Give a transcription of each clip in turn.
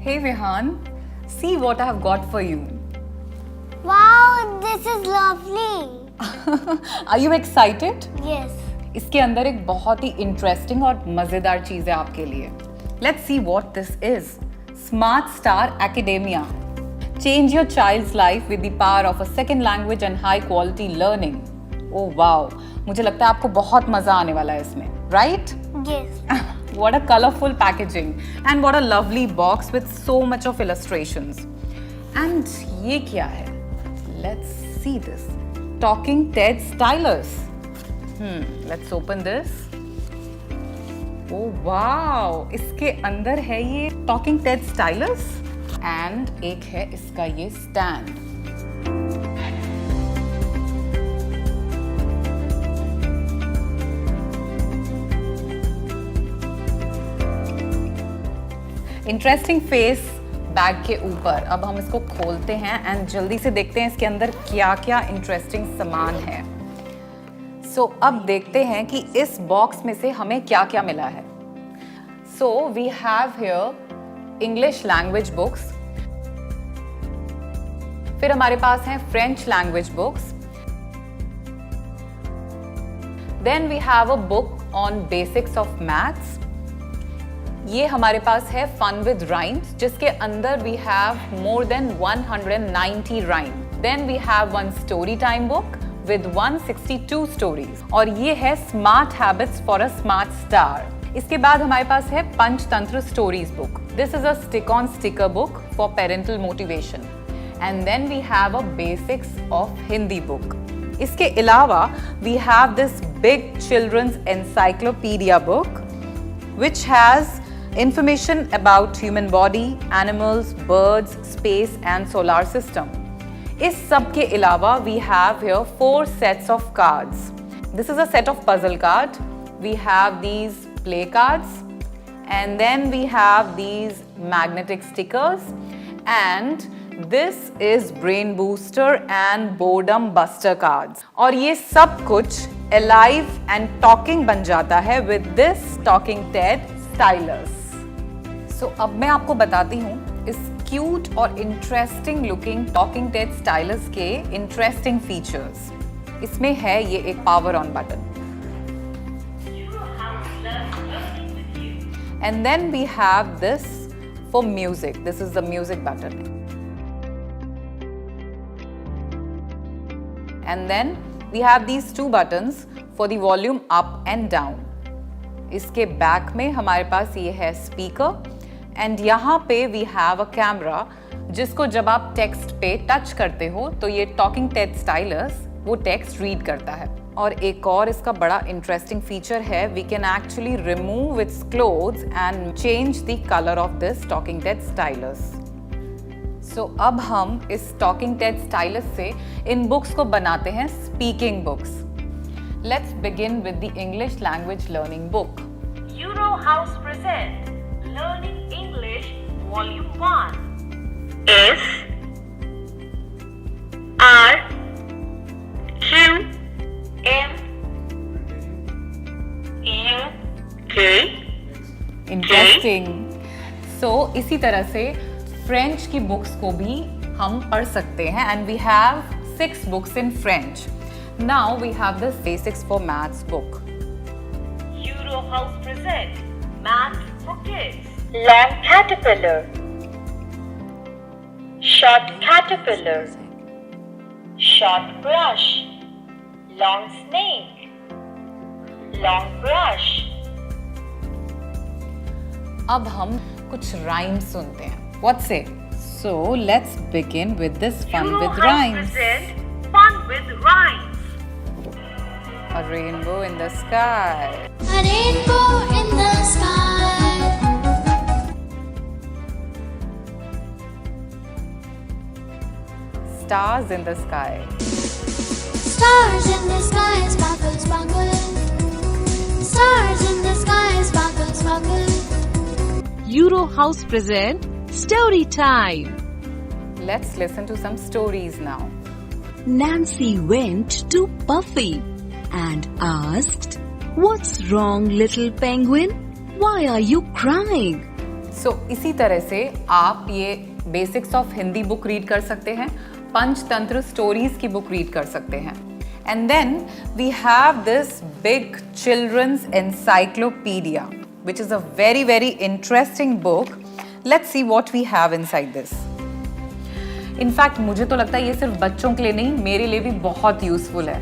Hey Vihan, see what I have got for you. Wow, this is lovely. Are you excited? Yes. इसके अंदर एक बहुत ही interesting और मजेदार चीज है आपके लिए. Let's see what this is. Smart Star Academia. Change your child's life with the power of a second language and high quality learning. Oh wow, मुझे लगता है आपको बहुत मजा आने वाला है इसमें, right? Yes. What a colorful packaging and what a lovely box with so much of illustrations. And ये क्या है? Let's see this. Talking Ted Stylus. Let's open this. Oh wow! इसके अंदर है ये Talking Ted Stylus and एक है इसका ये stand. इंटरेस्टिंग फेस बैग के ऊपर. अब हम इसको खोलते हैं एंड जल्दी से देखते हैं इसके अंदर क्या क्या इंटरेस्टिंग सामान है. सो अब देखते हैं कि इस बॉक्स में से हमें क्या क्या मिला है. So we have here English language books, फिर हमारे पास हैं French language books, then we have a book on basics of maths. ये हमारे पास है फन विद राइम्स जिसके अंदर we have more than 190 rhyme. Then we have one story time book with 162 stories और ये है smart habits for a smart star. इसके बाद हमारे पास है Panchatantra stories book. This is a stick on sticker book for parental motivation. And then we have a basics of Hindi book. इसके अलावा we have this big children's encyclopaedia book which has information about human body, animals, birds, space and solar system. इस सब के अलावा we have here 4 sets of cards. This is a set of puzzle card. We have these play cards and then we have these magnetic stickers and this is brain booster and boredom buster cards. और ये सब कुछ alive and talking बन जाता है with this Talking Ted Stylus. So अब मैं आपको बताती हूँ इस क्यूट और interesting looking Talking Ted Stylus के इंटरेस्टिंग फीचर्स. इसमें है ये एक power on button and then we have this for music. This is the music button. And then we have these 2 buttons for the volume up and down. इसके back में हमारे पास ये है स्पीकर एंड यहाँ पे वी हैव अ कैमरा जिसको जब आप टेक्स्ट पे टच करते हो तो ये टॉकिंग टेड स्टाइलस वो टेक्स्ट रीड करता है. और एक और इसका बड़ा इंटरेस्टिंग फीचर है, we can actually remove its clothes and change the colour of this talking Ted stylus. So अब हम इस टॉकिंग टेड स्टाइलस से इन बुक्स को बनाते हैं speaking books. Let's begin with the English language learning book. Euro House present Learning English Volume 1. S R Q M U K. Interesting. So इसी तरह से फ्रेंच की बुक्स को भी हम पढ़ सकते हैं and we have 6 books in French. Now we have the basics for maths book. Euro House present Math for Kids. Long caterpillar, short caterpillar, short brush, long snake, long brush. अब हम कुछ rhymes सुनते हैं. What say? So let's begin with this fun Euro with House rhymes. present Fun with Rhymes. A rainbow in the sky. A rainbow in the sky. Stars in the sky. Stars in the sky, sparkle, sparkle. Stars in the sky, sparkle, sparkle. Euro House present Story Time. Let's listen to some stories now. Nancy went to Puffy and asked, "What's wrong, little penguin? Why are you crying?" सो इसी तरह से आप ये basics of Hindi book read कर सकते हैं, Panchatantra stories की book read कर सकते हैं. And then we have this big children's encyclopaedia which is a very very interesting book. Let's see what we have inside this. In fact मुझे तो लगता है ये सिर्फ बच्चों के लिए नहीं, मेरे लिए भी बहुत यूजफुल है.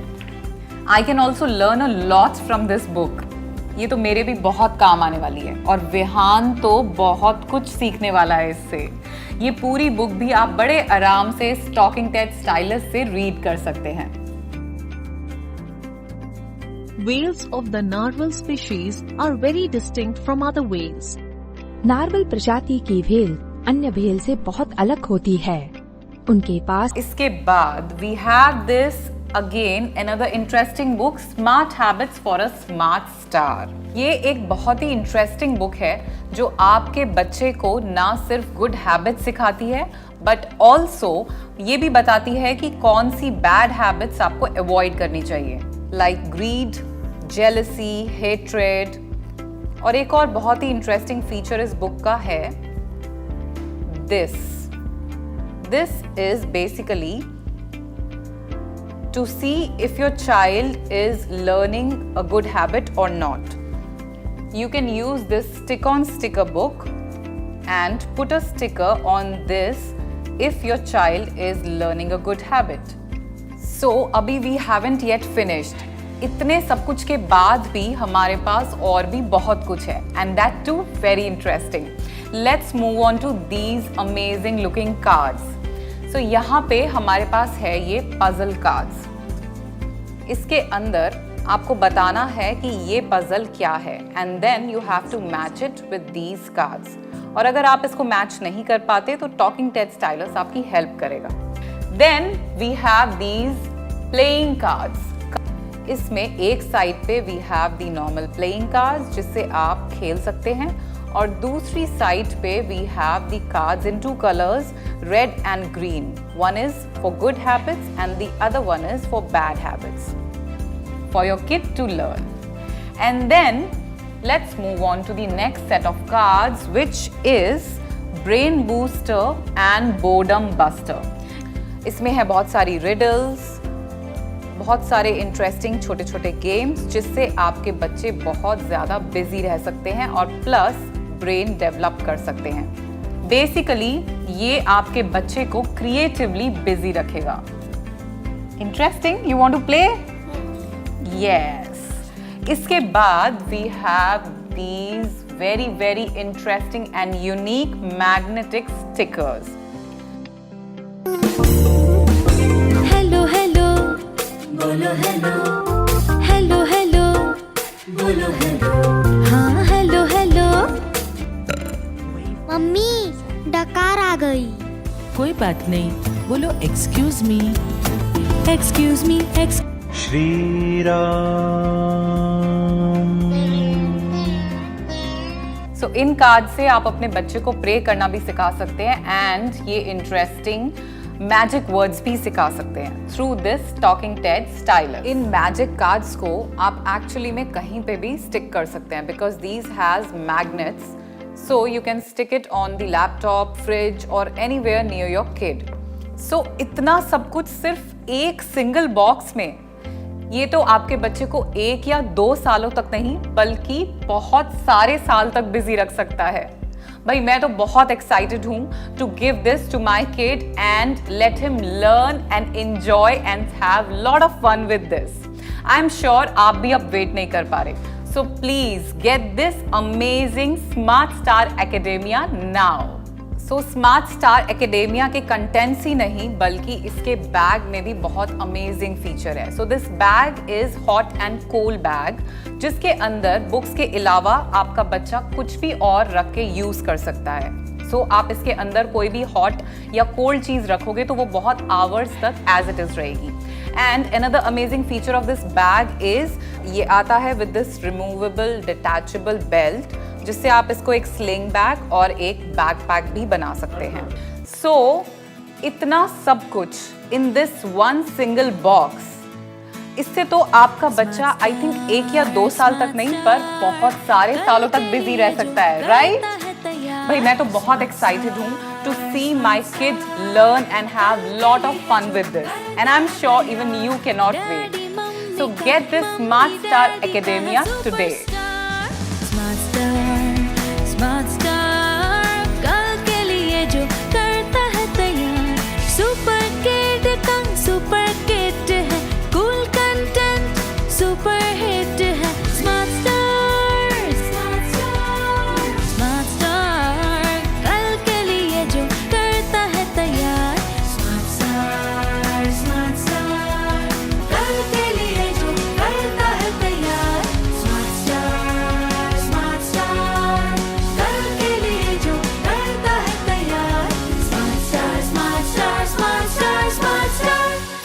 I can also learn a lot from this book. ये तो मेरे भी बहुत काम आने वाली है और विहान तो बहुत कुछ सीखने वाला है इससे. ये पूरी बुक भी आप बड़े आराम से टॉकिंग टेड स्टाइलस से रीड कर सकते हैं. Whales of the narwhal species are very distinct from other whales. नार्वल प्रजाति की व्हेल अन्य व्हेल से बहुत अलग होती है. उनके पास इसके बाद we have this again another interesting book, Smart Habits for a Smart Star. ये एक बहुत ही इंटरेस्टिंग बुक है जो आपके बच्चे को ना सिर्फ गुड हैबिट्स सिखाती है बट ऑल्सो ये भी बताती है कि कौन सी बैड हैबिट्स आपको अवॉइड करनी चाहिए, लाइक ग्रीड, जेलसी, हेट्रेड. और एक और बहुत ही इंटरेस्टिंग फीचर इस बुक का है this is basically to see if your child is learning a good habit or not. You can use this stick-on sticker book and put a sticker on this if your child is learning a good habit. So, अभी we haven't yet finished. इतने सब कुछ के बाद भी हमारे पास और भी बहुत कुछ है and that too very interesting. Let's move on to these amazing looking cards. So, यहाँ पे हमारे पास है ये पजल कार्ड्स. इसके अंदर आपको बताना है कि ये पजल क्या है and then you have to match it with these cards. और अगर आप इसको मैच नहीं कर पाते तो टॉकिंग टेड स्टाइलस आपकी हेल्प करेगा. Then we have these playing cards. इसमें एक साइड पे we have the normal playing cards जिससे आप खेल सकते हैं और दूसरी साइड पे we have the cards in two colours, red and green. One is for good habits and the other one is for bad habits for your kid to learn. And then let's move on to the next set of cards which is Brain Booster and Boredom Buster. इसमें है बहुत सारी riddles, बहुत सारे interesting छोटे छोटे games जिससे आपके बच्चे बहुत ज़्यादा बिजी रह सकते हैं और प्लस ब्रेन डेवलप कर सकते हैं. बेसिकली ये आपके बच्चे को क्रिएटिवली बिजी रखेगा. Interesting, you want to play? Yes. इसके बाद we have these very very interesting and unique magnetic stickers. Hello hello बोलो हेलो, हेलो हेलो बोलो हेलो, हाँ हेलो हेलो. मम्मी डकार आ गई. कोई बात नहीं, बोलो excuse me. Excuse me. Shri Ram. So इन कार्ड से आप अपने बच्चे को प्रे करना भी सिखा सकते हैं एंड ये इंटरेस्टिंग मैजिक वर्ड्स भी सिखा सकते हैं through this talking Ted stylus. In magic cards को आप एक्चुअली में कहीं पे भी स्टिक कर सकते हैं because these has magnets. So you can stick it on the laptop, fridge or anywhere near your kid. So इतना सब कुछ सिर्फ एक सिंगल बॉक्स में. ये तो आपके बच्चे को 1 या 2 सालों तक नहीं बल्कि बहुत सारे साल तक बिजी रख सकता है. भाई मैं तो बहुत एक्साइटेड हूँ to give this to my kid and let him learn and enjoy and have lot of fun with this. I am sure आप भी अब वेट नहीं कर पा रहे. So please get this amazing Smart Star Academia now. So Smart Star Academia के contents ही नहीं बल्कि इसके बैग में भी बहुत amazing feature है. So this bag is hot and cold bag जिसके अंदर बुक्स के अलावा आपका बच्चा कुछ भी और रख के यूज कर सकता है. So आप इसके अंदर कोई भी हॉट या कोल्ड चीज रखोगे तो वो बहुत आवर्स तक एज इट इज रहेगी. And another amazing feature of this bag is ये आता है with this removable detachable belt जिससे आप इसको एक स्लिंग बैग और एक बैकपैक भी बना सकते हैं. So इतना सब कुछ in this one single box. इससे तो आपका बच्चा आई थिंक 1 या 2 साल तक नहीं पर बहुत सारे सालों तक बिजी रह सकता है, राइट? भाई मैं तो बहुत एक्साइटेड हूँ to see my kids learn and have lot of fun with this and I am sure even you can not wait. So get this smart star academia today. Smart star कल के लिए जो करता है तैयार. Super kid का super kit है. Cool content super hit है. स्मार्ट स्टार कल के लिए जो करता है तैयार. स्मार्ट स्टार कल के लिए जो करता है तैयार. स्मार्ट स्टार कल के लिए जो करता है तैयार.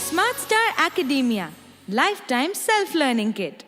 Smart star Academia Lifetime Self Learning Kit.